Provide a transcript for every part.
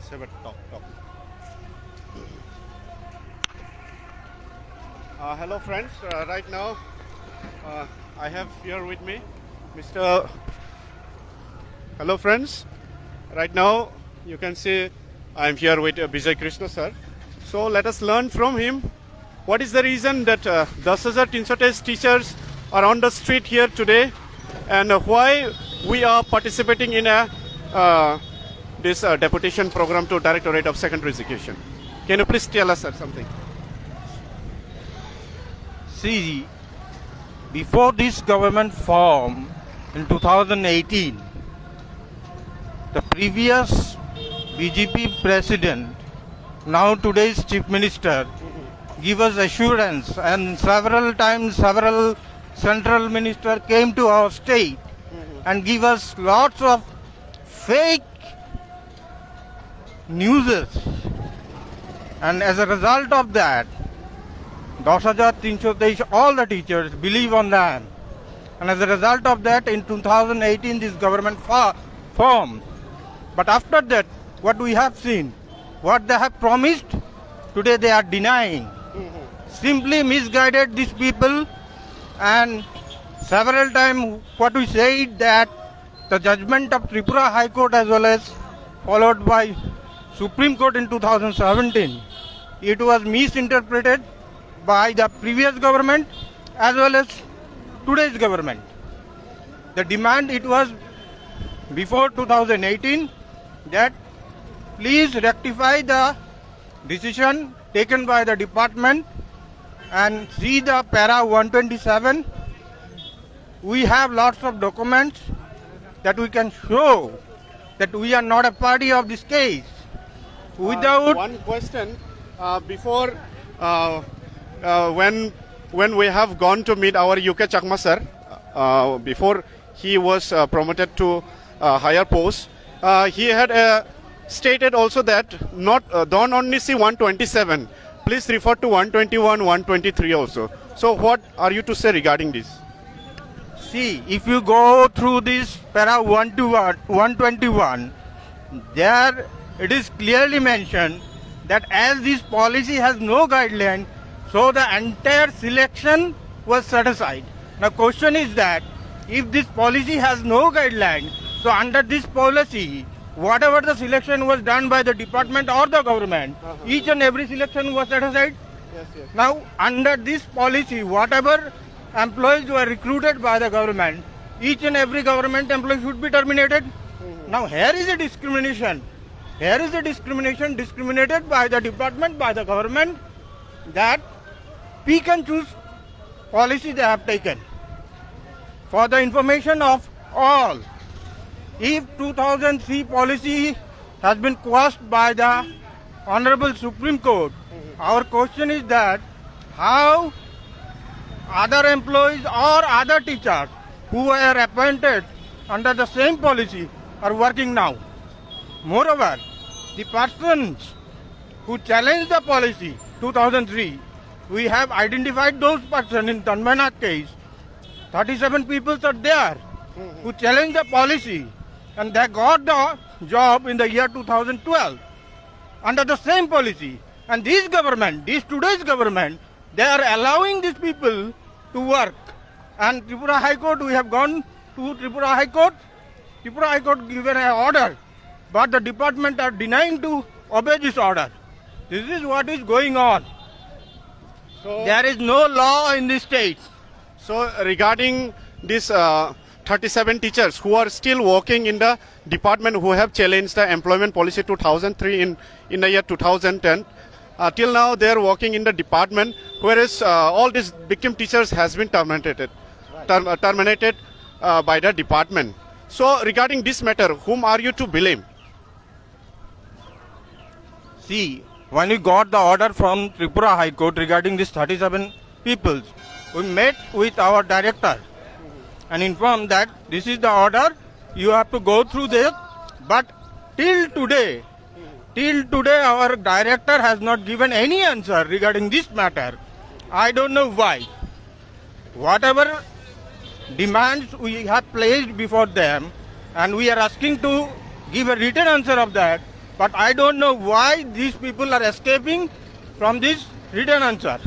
Seven, talk. Hello friends, right now I have here with me Mr. Hello friends, right now you can see I am here with Vijay Krishna sir. So let us learn from him what is the reason that 10,300 teachers are on the street here today and why we are participating in this deputation program to Directorate of Secondary Education. Can you please tell us sir, something? See, before this government formed in 2018, the previous BJP president, now today's chief minister, give us assurance, and several times several central minister came to our state and give us lots of fake news, and as a result of that 10,323 all the teachers believe on that, and as a result of that in 2018 this government formed. But after that what we have seen, what they have promised, today they are denying. Simply misguided these people, and several times what we said that the judgment of Tripura High Court as well as followed by Supreme Court in 2017, it was misinterpreted by the previous government as well as today's government. The demand it was before 2018 that please rectify the decision taken by the department and see the para 127. We have lots of documents that we can show that we are not a party of this case. Without one question before when we have gone to meet our UK Chakma sir before he was promoted to higher post, he had stated also that don't only see 127, please refer to 121, 123 also. So what are you to say regarding this? see, if you go through this para 121, there it is clearly mentioned that as this policy has no guideline, so the entire selection was set aside. Now question is that if this policy has no guideline, so under this policy, whatever the selection was done by the department or the government, each and every selection was set aside. Yes. Now under this policy, whatever employees were recruited by the government, each and every government employee should be terminated. Now here is a discrimination. Here is a discrimination discriminated by the department, by the government, that we can choose policy they have taken. For the information of all, if 2003 policy has been quashed by the Honorable Supreme Court, our question is that how other employees or other teachers who were appointed under the same policy are working now. Moreover, the persons who challenged the policy 2003, we have identified those persons in Tanmanath case. 37 people are there who challenged the policy, and they got the job in the year 2012 under the same policy. And this government, this today's government, they are allowing these people to work. And Tripura High Court, we have gone to Tripura High Court. Tripura High Court given an order, but the department are denying to obey this order. This is what is going on. So There is no law in this state. So regarding this 37 teachers who are still working in the department who have challenged the employment policy 2003 in the year 2010, till now they are working in the department, whereas all these victim teachers has been terminated by the department. So regarding this matter, whom are you to blame? See, when we got the order from Tripura High Court regarding these 37 people, we met with our director and informed that this is the order, you have to go through this. But till today our director has not given any answer regarding this matter. I don't know why. Whatever demands we have placed before them, and we are asking to give a written answer of that, But I don't know why these people are escaping from this written answer.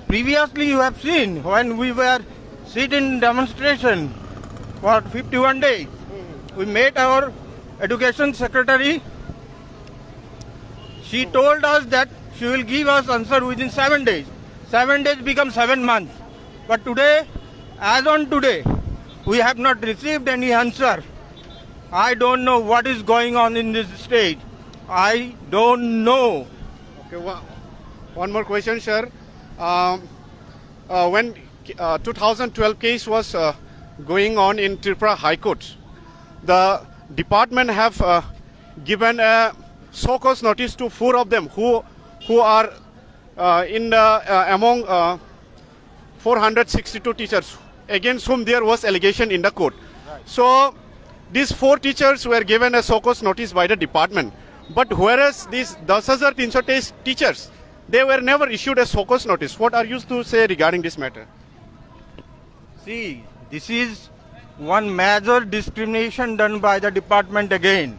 Previously, you have seen when we were sitting demonstration for 51 days, we met our education secretary. She told us that she will give us answer within 7 days. 7 days become 7 months. But today, as on today, we have not received any answer. I don't know what is going on in this state. I don't know. Okay, one more question, sir. When 2012 case was going on in Tripura High Court, the department have given a show cause notice to 4 of them who are in the among 462 teachers against whom there was allegation in the court. So these 4 teachers were given a show cause notice by the department. But whereas these 10,323 teachers, they were never issued a show cause notice. What are you to say regarding this matter? See, this is one major discrimination done by the department again.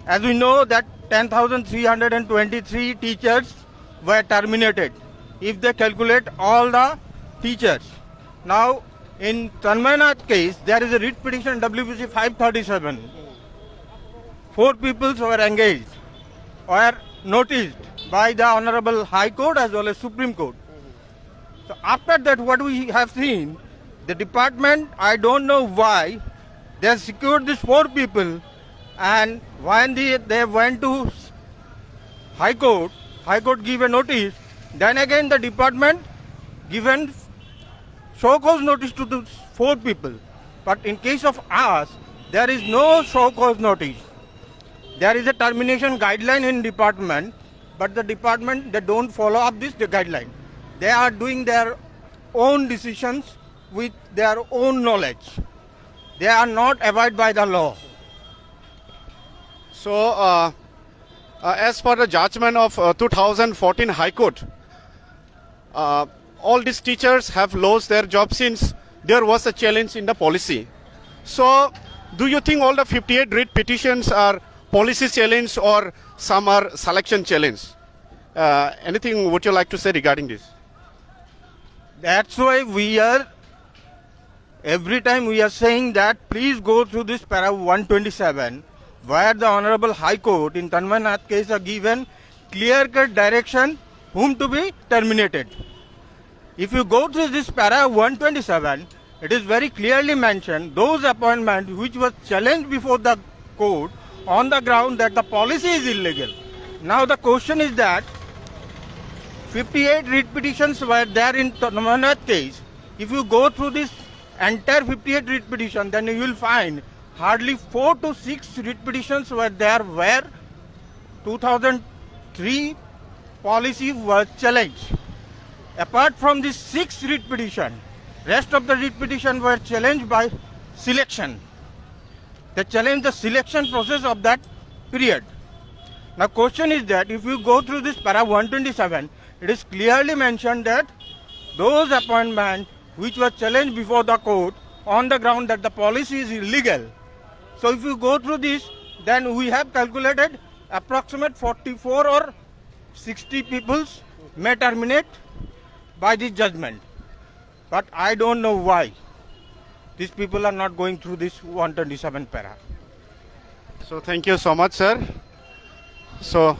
As we know that 10,323 teachers were terminated if they calculate all the teachers. Now, in Tanmaynath case, there is a writ petition WPC 537. 4 people were engaged, were noticed by the Honorable High Court as well as Supreme Court. So after that, what we have seen, the department, I don't know why, they have secured these 4 people, and when they went to High Court gave a notice, then again the department given show cause notice to the 4 people. But in case of us, there is no show cause notice. There is a termination guideline in department, but the department, they don't follow up this guideline. They are doing their own decisions with their own knowledge. They are not abide by the law. So as per the judgment of 2014 High Court, all these teachers have lost their jobs since there was a challenge in the policy. So do you think all the 58 writ petitions are policy challenge or some are selection challenge? Anything would you like to say regarding this? That's why every time we are saying that please go through this para 127, where the Honorable High Court in Tanmaynath case are given clear-cut direction whom to be terminated. If you go through this para 127, it is very clearly mentioned those appointments which was challenged before the court on the ground that the policy is illegal. Now the question is that 58 writ petitions were there in Tanmaynath case. If you go through this entire 58 writ petition, then you will find hardly 4 to 6 writ petitions were there where 2003 policy was challenged. Apart from this 6 writ petition, rest of the writ petition were challenged by selection. They challenged the selection process of that period. Now question is that if you go through this para 127, it is clearly mentioned that those appointments which were challenged before the court on the ground that the policy is illegal. So if you go through this, then we have calculated approximate 44 or 60 people may terminate by this judgment. But I don't know why these people are not going through this 127 para. So thank you so much, sir. So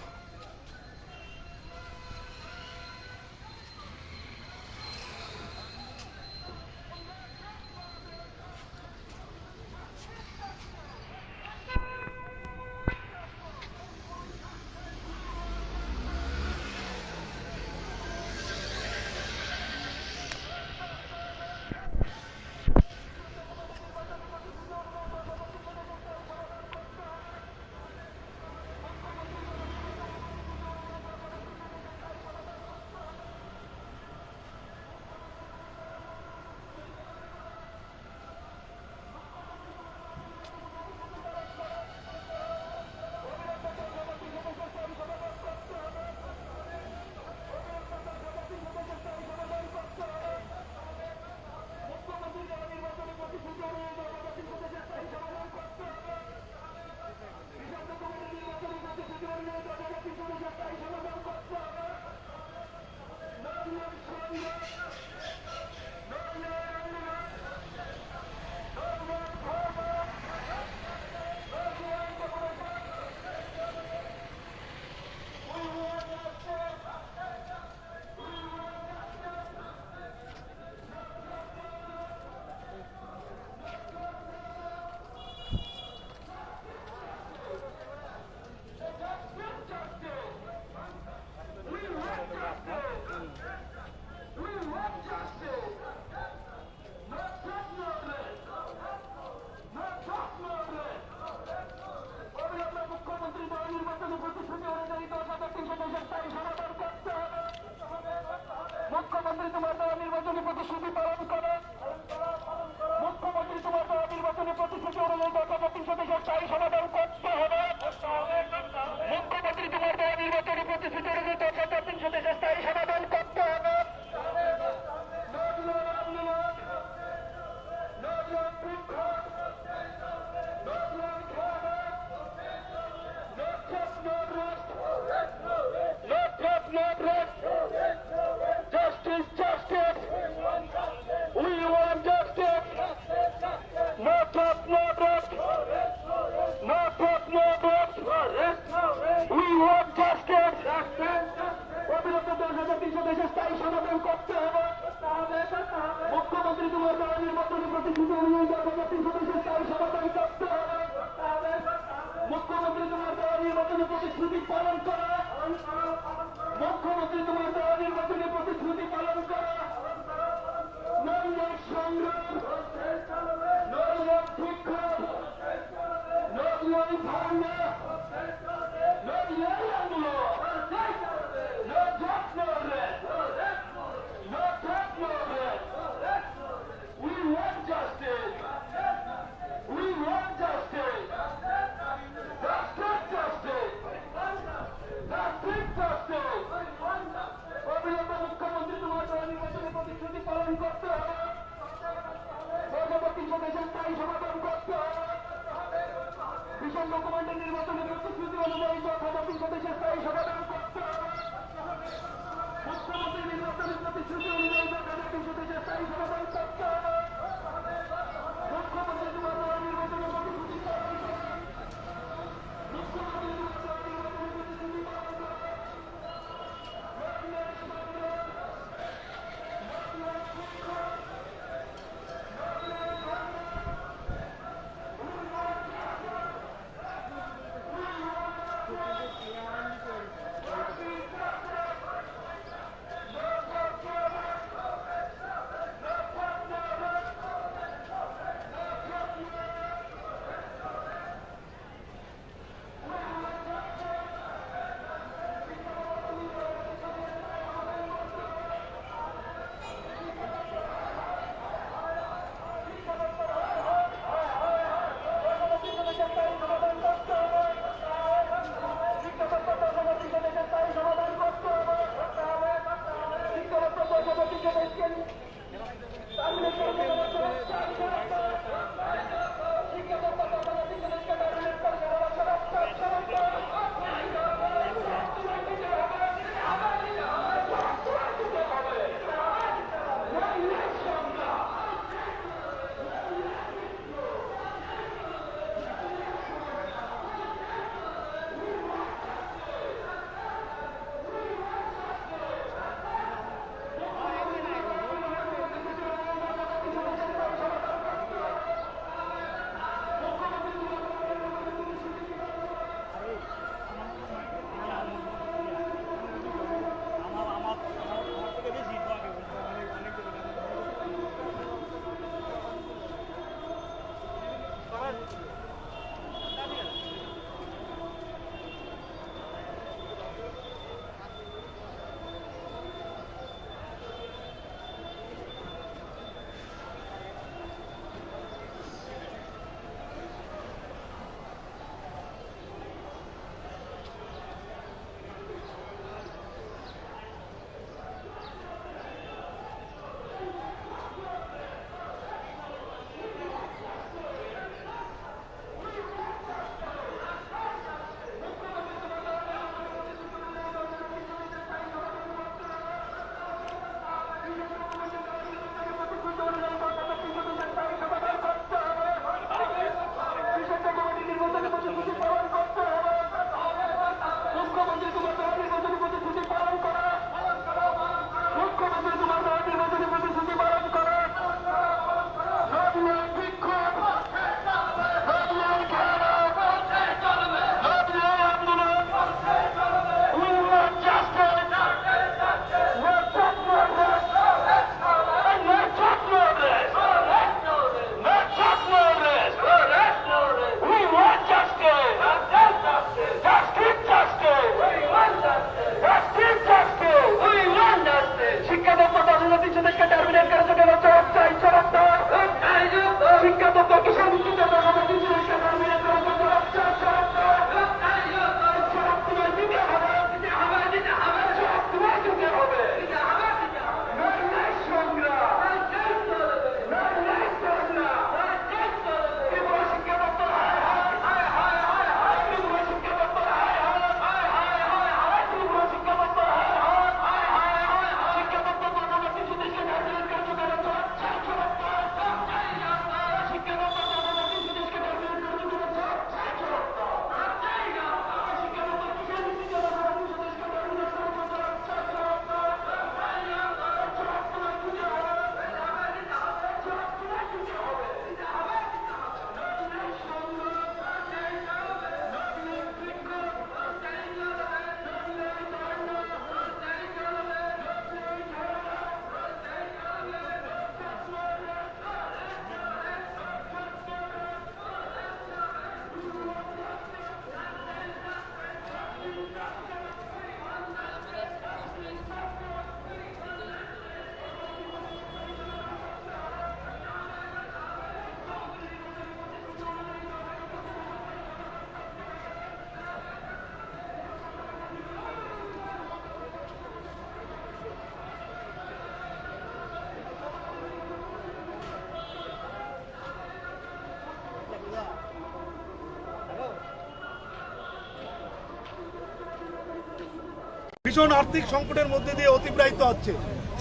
ভীষণ আর্থিক সংকটের মধ্যে দিয়ে অতিবাহিত হচ্ছে।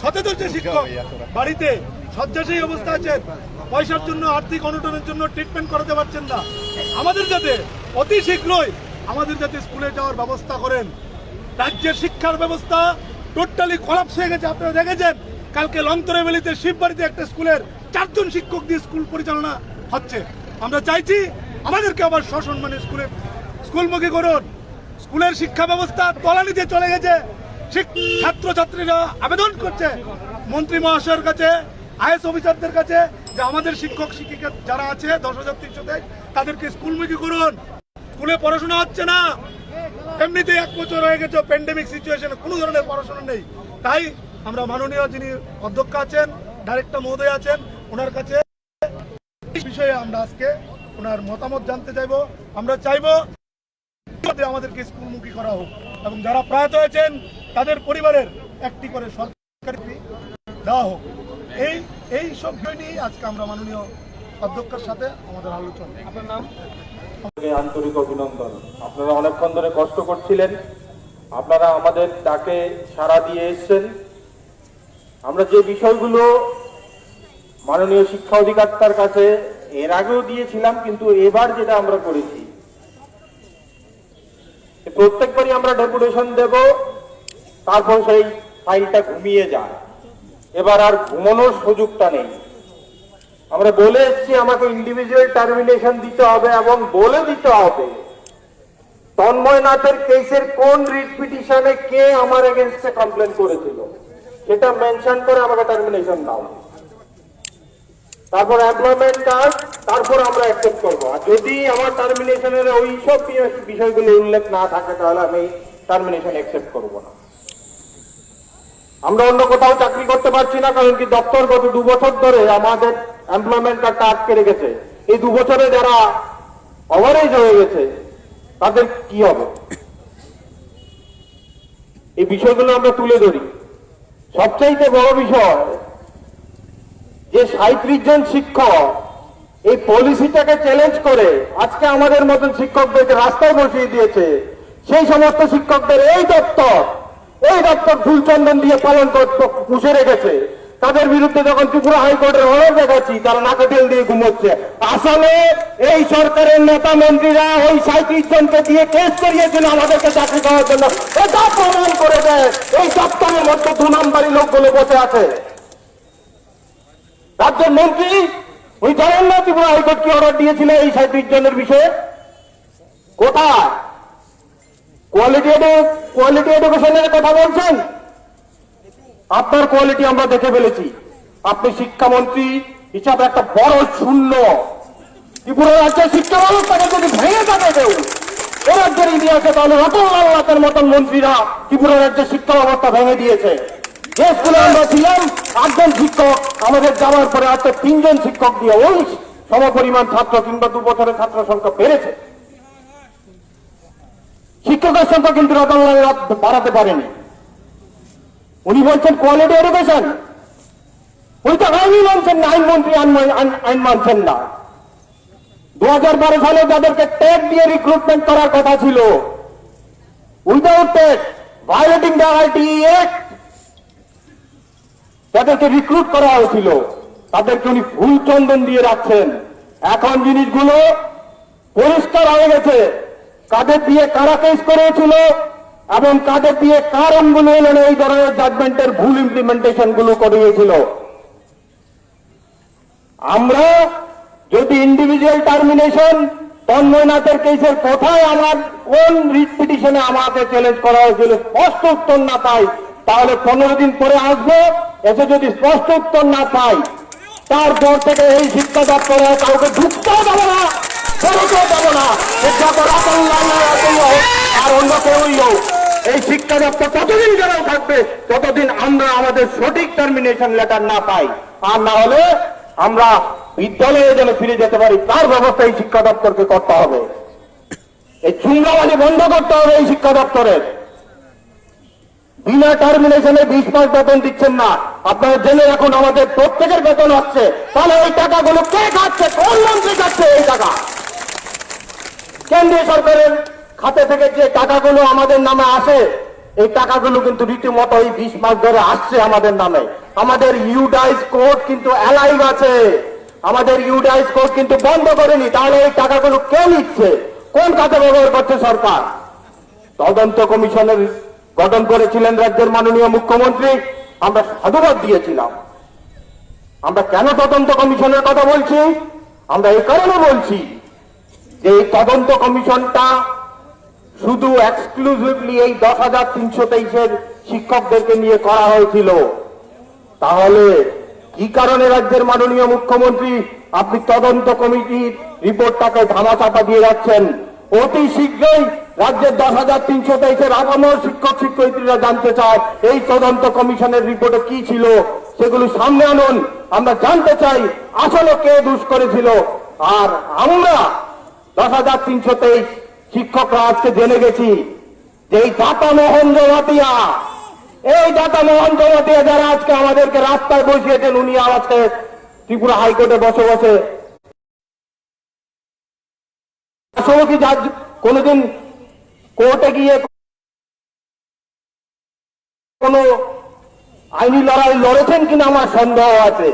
সচেতন যে শিক্ষক বাড়িতে শয্যাশায়ী অবস্থা আছেন, পয়সার জন্য, আর্থিক অনটনের জন্য ট্রিটমেন্ট করাতে পারছেন না, আমাদের যাতে অতি শীঘ্রই আমাদের যাতে স্কুলে যাওয়ার ব্যবস্থা করেন। রাজ্যের শিক্ষার ব্যবস্থা টোটালি কলাপস হয়ে গেছে। আপনারা দেখেছেন কালকে লংতরাইভ্যালিতে শিববাড়িতে একটা স্কুলের 4 জন শিক্ষক দিয়ে স্কুল পরিচালনা হচ্ছে। আমরা চাইছি আমাদেরকে আবার সসম্মানে স্কুলমুখী করুন। স্কুলের শিক্ষা ব্যবস্থা তলানিতে চলে গেছে। ছাত্রছাত্রীরা আবেদন করছে মন্ত্রী মহাশয়ের কাছে, আইএস অফিসারদের কাছে যে আমাদের শিক্ষক শিক্ষিকা যারা আছে 10,300 তাদেরকে স্কুলমুখী করুন। স্কুলে পড়াশোনা হচ্ছে না, এমনিতে 1 বছর হয়ে গেছে প্যান্ডেমিক সিচুয়েশনে কোনো ধরনের পড়াশোনা নেই। তাই আমরা মাননীয় যিনি অধ্যক্ষ আছেন, ডাইরেক্টর মহোদয় আছেন, ওনার কাছে এই বিষয়ে আমরা আজকে ওনার মতামত জানতে চাইবো। আমরা চাইবো আমাদেরকে স্কুলমুখী করা হোক এবং যারা প্রয়াত হয়েছেন তাদের পরিবারের একটি করে সরকারি দেওয়া হোক। এই সব বিষয় নিয়ে আজকে আমরা মাননীয় অধ্যক্ষের সাথে আমাদের আলোচনা। আপনার নাম? আন্তরিক অভিনন্দন। আপনারা অনেকক্ষণ ধরে কষ্ট করছিলেন, আপনারা আমাদের ডাকে সাড়া দিয়ে এসেছেন। আমরা যে বিষয়গুলো মাননীয় শিক্ষা অধিকর্তার কাছে এর আগেও দিয়েছিলাম, কিন্তু এবার যেটা আমরা করেছি, প্রত্যেকবারই আমরা ডেপুটেশন দেব, তারপর সেই ফাইলটা ঘুমিয়ে যায়। এবার আর ঘুমানোর সুযোগটা নেই। আমরা বলে এসেছি আমাকে ইন্ডিভিজুয়াল টার্মিনেশন দিতে হবে এবং বলে দিতে হবে তন্ময় নাথের কেসের কোন রিট পিটিশনে কে আমার এগেইনস্টে কমপ্লেন করেছিল সেটা মেনশন করে আমাকে টার্মিনেশন দাও। তারপর এমপ্লয়মেন্ট কার্ড, তারপর আমরা অ্যাকসেপ্ট করবো। আর যদি আমার টার্মিনেশনের ওই সব বিষয়গুলো উল্লেখ না থাকে তাহলে আমি টার্মিনেশন অ্যাকসেপ্ট করবো না। আমরা অন্য কোথাও চাকরি করতে পারছি না, কারণ কি দপ্তর গত 2 বছর ধরে আমাদের এমপ্লয়মেন্ট কার্ডটা আটকে রেখেছে। এই 2 বছরে যারা ওভারেজ হয়ে গেছে তাদের কি হবে, এই বিষয়গুলো আমরা তুলে ধরি। সবচাইতে বড় বিষয় যে 37 জন শিক্ষক এই পলিসিটাকে চ্যালেঞ্জ করে আজকে আমাদের মতন শিক্ষকদেরকে রাস্তায় বসিয়ে দিয়েছে। সেই সমস্ত শিক্ষকদের এই দপ্তর ফুলচন্দন দিয়ে পালন করতে পুষে রেখেছে। তাদের বিরুদ্ধে যখন ত্রিপুরা হাইকোর্টের অর্ডার দেখাচ্ছি, তারা নাকে তেল দিয়ে ঘুমোচ্ছে। আসলে এই সরকারের নেতা মন্ত্রীরা ওই 37 জনকে দিয়ে কেস করিয়েছিল আমাদেরকে চাকরি করার জন্য। এটা প্রমাণ করে দেয় এই দপ্তরের মধ্যে 2 নম্বরী লোকগুলো বসে আছে। রাজ্যের মন্ত্রী ওই জানেন না ত্রিপুরা হাইকোর্ট কি অর্ডার দিয়েছিল এই 37 জনের বিষয়ে? কোথায় কোয়ালিটি এডুকেশনের কথা বলছেন? আপনার কোয়ালিটি আমরা দেখে ফেলেছি। আপনি শিক্ষামন্ত্রী হিসাবে একটা বড় শূন্য। ত্রিপুরা রাজ্যের শিক্ষা ব্যবস্থাকে যদি ভেঙে থাকে কেউ এ রাজ্যের ইতিহাসে, তাহলে রতনলাল নাথের মতন মন্ত্রীরা ত্রিপুরা রাজ্যের শিক্ষা ব্যবস্থা ভেঙে দিয়েছে। যে স্কুলে আমরা ছিলাম 8 জন শিক্ষক, আমাদের যাওয়ার পরে আজকে 3 জন শিক্ষক দিয়ে ওই সমপরিমাণ ছাত্র কিংবা 2 বছরের ছাত্র সংখ্যা বেড়েছে। শিক্ষকের সংখ্যা কিন্তু রতনলাল নাথ বাড়াতে পারেনি। উনি বলছেন কোয়ালিটি এডুকেশন, উনি তো আইনই মানছেন না, আইনমন্ত্রী আইন মানছেন না। 2012 সালে যাদেরকে ট্যাগ দিয়ে রিক্রুটমেন্ট করার কথা ছিল, without tag, violating the ITE act, যাদেরকে রিক্রুট করা হয়েছিল তাদেরকে উনি ফুলচন্দন দিয়ে রাখছেন। এখন জিনিসগুলো পরিষ্কার হয়ে গেছে কাদের দিয়ে কারা কেস করেছিল এবং কাদের দিয়ে কার অঙ্গুলি এলেন এই ধরনের জাজমেন্টের ভুল ইমপ্লিমেন্টেশন গুলো করিয়েছিল। আমরা যদি ইন্ডিভিজুয়াল টার্মিনেশন তন্ময় নাথের কেসের কোথায় আমার কোন রিট পিটিশনে আমাকে চ্যালেঞ্জ করা হয়েছিল স্পষ্ট উত্তর না পাই, তাহলে 15 দিন পরে আসবো, এসে যদি স্পষ্ট উত্তর না পাই তারপর থেকে এই শিক্ষা দপ্তরে কাউকে ঢুকতেও দেবো না, বেরোতেও দেবো না। আর অন্য কেউই হোক, এই শিক্ষা দপ্তর ততদিন যারা থাকবে ততদিন আমরা আমাদের সঠিক টার্মিনেশন লেটার না পাই। আর না হলে আমরা বিদ্যালয়ে যেন ফিরে যেতে পারি তার ব্যবস্থা এই শিক্ষা দপ্তরকে করতে হবে। এই চুঙ্গাবাজি বন্ধ করতে হবে এই শিক্ষা দপ্তরের। বিনা টার্মিনেশনে 20 মাস বেতন দিচ্ছেন না। আপনারা জেনে রাখুন আমাদের প্রত্যেকের বেতন আসছে, তাহলে এই টাকাগুলো কে খাচ্ছে? কোন মন্ত্রী খাচ্ছে এই টাকা? কেন্দ্রীয় সরকারের খাতে থেকে যে টাকাগুলো আমাদের নামে আসে, এই টাকাগুলো কিন্তু রীতিমতো এই 20 মাস ধরে আসছে আমাদের নামে। আমাদের ইউডাইস কোড কিন্তু অ্যালাইভ আছে, আমাদের ইউডাইস কোড কিন্তু বন্ধ করেনি। তাহলে এই টাকাগুলো কে নিচ্ছে, কোন কাজে ব্যবহার করছে সরকার? তদন্ত কমিশনের গঠন করেছিলেন রাজ্যের মাননীয় মুখ্যমন্ত্রী, আমরা সাধুবাদ দিয়েছিলাম। আমরা কেন তদন্ত কমিশনের কথা বলছি? আমরা এই কারণে বলছি যে এই তদন্ত কমিশনটা শুধু এক্সক্লুসিভলি এই 10,323 শিক্ষকদেরকে নিয়ে করা হয়েছিল। তাহলে কি কারণে রাজ্যের মাননীয় মুখ্যমন্ত্রী আপনি তদন্ত কমিটির রিপোর্টটাকে ধামাচাপা দিয়ে যাচ্ছেন? অতি শীঘ্রই রাজ্যের 10,323 আগামী শিক্ষক শিক্ষয়িত্রীরা জানতে চায় এই তদন্ত কমিশনের রিপোর্টে কি ছিল, সেগুলো সামনে আনুন। আমরা জানতে চাই আসলে কে দোষ করেছিল। আর আমরা 10,323 শিক্ষকরা আজকে জেনে গেছি যে এই দাতা মোহন জমাতিয়া, এই দাতা মোহন জমাতিয়া যারা আজকে আমাদেরকে রাস্তায় বসিয়েছেন, উনি আজকে ত্রিপুরা হাইকোর্টে বসে বসে আসলে কি কোনদিন কোর্টে গিয়ে কোন আইনি লড়াই লড়েছেন কিনা আমার সন্দেহ আছে।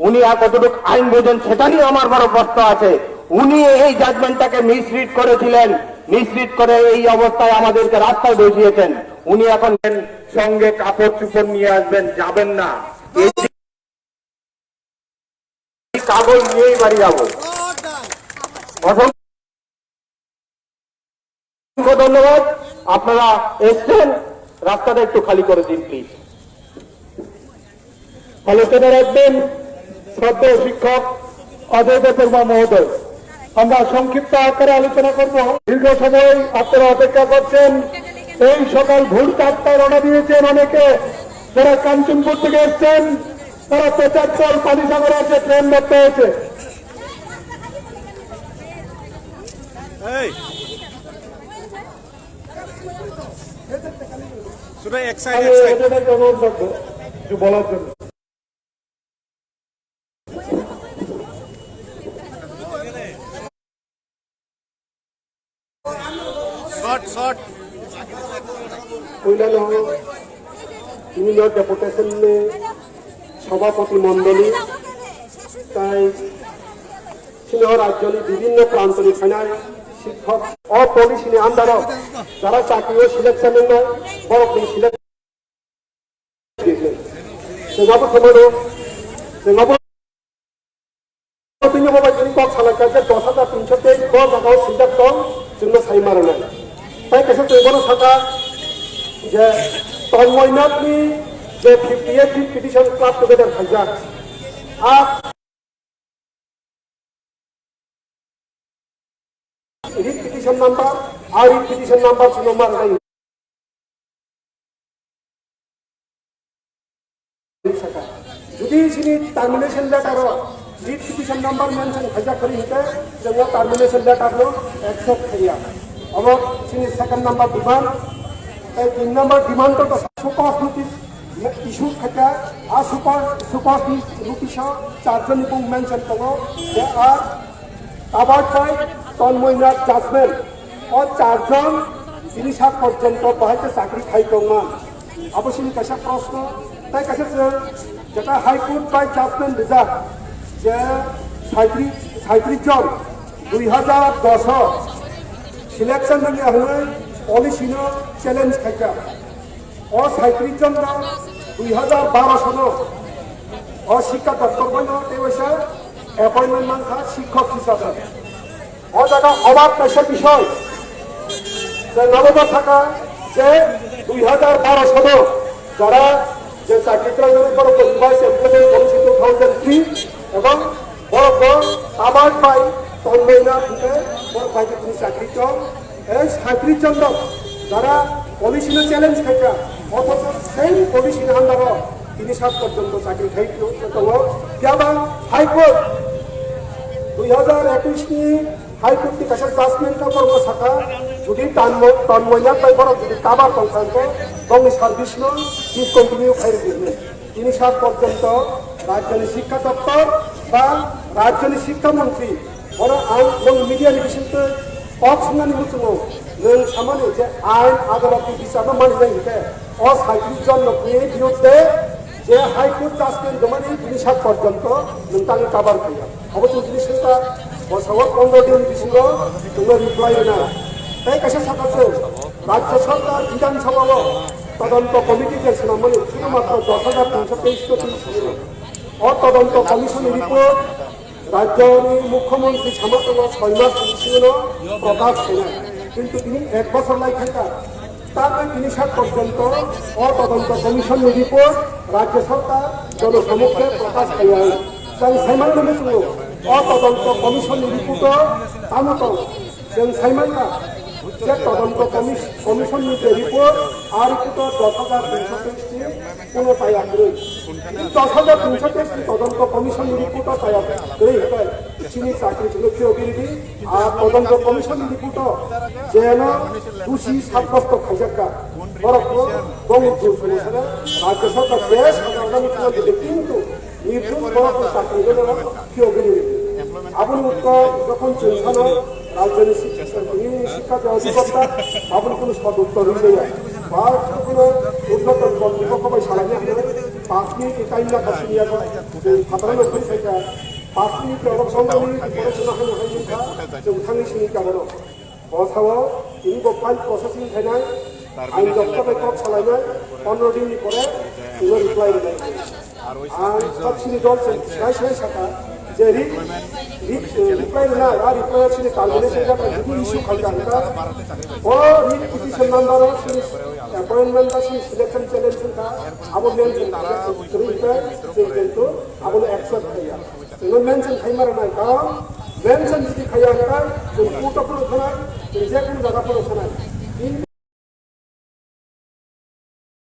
উনি আর কতটুকু আইন বোঝেন সেটা নিয়ে আমার বড় প্রশ্ন আছে। উনি এই জাজমেন্টটাকে মিসরিড করেছিলেন, মিসরিড করে এই অবস্থায় আমাদেরকে রাস্তায় বসিয়েছেন। উনি এখন সঙ্গে কাপড় চুপড় নিয়ে আসবেন, যাবেন না, এই কাগজ নিয়েই বাড়ি যাবো। অসংখ্য ধন্যবাদ, আপনারা এসছেন, রাস্তাটা একটু খালি করে দিন প্লিজ। আলোচনা রাখবেন শ্রদ্ধেয় শিক্ষক অজয় দেববর্মা মহোদয়। আমরা সংক্ষিপ্ত আকারে আলোচনা করব। দীর্ঘ সময় আপনারা অপেক্ষা করছেন। এই সকাল ভোর 4টায় রওনা দিয়েছেন অনেকে, যারা কাঞ্চনপুর থেকে এসছেন তারা প্রচারচল পানিসাগরে আছে, ট্রেন ধরতে হয়েছে। অনুরোধ রাখবো কিছু বলার জন্য। ইউনিয়ন ডেপুটেশন সভাপতি মন্ডলী তাই সিনিয়র রাজ্যের বিভিন্ন প্রান্তনী সেনায় শিক্ষক অপলিসি আন্ডারও যারা চাকরি ও সিলেকশন নয় বড় সিলেকশন जोंहाबो खोमोनो जोंहाबो बिनि बाबा जों कक सालाकाजे 10,323 क जागाव सिन्दाक दं जोंनो साइमारनाय ताइ केसे जोंबोनो साका जे तन्मयनाथनि जे 58 पिटिशन क्लाब टुगेदर खाइजाक आ रिट पिटिशन नम्बर आ रिट पिटिशन नम्बर नम्बर जायो जुदि सिनि termination letter writ petition number mention खाइजाक करि हिते जोंनो टर्मिनेशन लेटर नो एक्सेप्ट करिया अब सिनि सेकंड नम्बर डिमांड ए 3 नम्बर डिमांड तो सुपर नोटिस इशू खाइजा आ सुपर नोटिस चारजन को मेंशन दङ they are covered by Tanmaynath judgement और चारजन 30 पर्यंत बाहायते चाकरी खाइ दंमोन अबसिनि कैसा प्रश्न ताइ कैसे जेटा हाईकोर्ट बाय जाजमेंट रिजार्व जे 37 जन 2010 सिलेक्शन में हमें पॉलिसी चैलेंज खाइजा और 37 जन 2012 सन और शिक्षा दफ्तर वैसे अपॉइंटमेंट मान था शिक्षक हिसाब और जगह अबाक कैसे विषय नवदर थाका जे 2012 सन जरा যে চাকরিটা উপর রিভাইস এমপ্লয়মেন্ট পলিসি 2003 এবং বড় আমার পাই তন্ময়নাথ থেকে বড় পাই তিনি চাকরি তো এই 37 জন যারা পলিসি চ্যালেঞ্জ খাইতা অথচ সেই পলিসি আন্ডার 30 পর্যন্ত চাকরি খাইতো তো কেবা হাইকোর্ট 2021 নি হাইকোর্ট নি কাছে জাজমেন্ট কা করব শাখা যদি তন্ময়নাথ পাই বড় যদি কাবার সংখ্যান্ত গং সার্ভিস নো ডিসকন্টিনিউ খাইরে দিবে 30 পর্যন্ত রাজ্যের শিক্ষা দপ্তর বা রাজ্যের শিক্ষামন্ত্রী বড় আইন এবং মিডিয়া নিবেশিত পক্ষ না নিমুচুনো जों सामान्य जे आइन आदालतनि बिसाबा मानिनाय हिते अ 37 जन लोकनि बिरुद्धे जे हाइकोर्ट जाजमेन्ट दमानि जिनिसा पर्यन्त नोंथांनि काबार गैया अबस्थ जिनिसटा बसाव 15 दिन बिसिङाव जोङो रिप्लाइ होना তাই কাছে সাকাছে রাজ্য সরকার বিধানসভাও তদন্ত কমিটি যে মানে শুধুমাত্র 10,323 কোটি অতদন্ত কমিশন রিপোর্ট রাজ্যের মুখ্যমন্ত্রী সামর্থ্য 6 মাস ছিল প্রকাশ হয় কিন্তু তিনি 1 বছর লাই থাকা তারপরে তিনি 7 পর্যন্ত অতদন্ত কমিশন রিপোর্ট রাজ্য সরকার জনসমক্ষে প্রকাশ হয় তাই সাইমান নামে অতদন্ত কমিশন রিপোর্ট তামত जों साइमाना जे तदন্ত कमिशननि जे रिपोर्ट आ रिपोर्ट 10,323 কোনো পায়াखै 10,323 তদন্ত কমিশন रिपोर्ट पायाखै হইबाय চিনি চাকরি জনপ্রিয়গিরি আর তদন্ত কমিশন रिपोर्ट যেন দোষী সাব্যস্ত খাইজাকা বরফ বঙ্গবন্ধু সরকার রাজ্য সরকার দেশ আগামী কিন্তু নির্ভুল বরফ চাকরি জনপ্রিয়গিরি আপনি উত্তর যখন চিন্তানো রাজধানী শিক্ষা যে অধিকর্তা আপনি কোনো সদ উত্তর হয়ে বা কোনো উন্নত কর্তৃপক্ষ সারানি 5 মিনিট টাইম না কাছে নিয়ে সাধারণ থেকে 5 মিনিট অবসম্ভাবী পড়াশোনা হয় जोंथांनि सिनि गाबरो बसाव इनि गोपाल प्रसेसिंग थानाय आइन दफ्तर कप सालायनाय 15 दिननि परे जोङो रिप्लाइ होनाय आं सबसिनि दल साय साका जे रिप्लाइ होना आ रिप्लाइ सिनि कालबेलेसन जाबाय जुदि इस्यु खालामगा ओ रिपिटिशन नाम्बार अपॉइंटमेंट का सिलेक्शन चैलेंज था अब मेंशन रिप्लाइ কিন্তু अब एक्सेप्ट किया जोङो मेंशन खालामनाय का मेंशन जुदि खालामगा जों कोर्टफोराव थानाय जों जेखुनु जायगाफोराव थानाय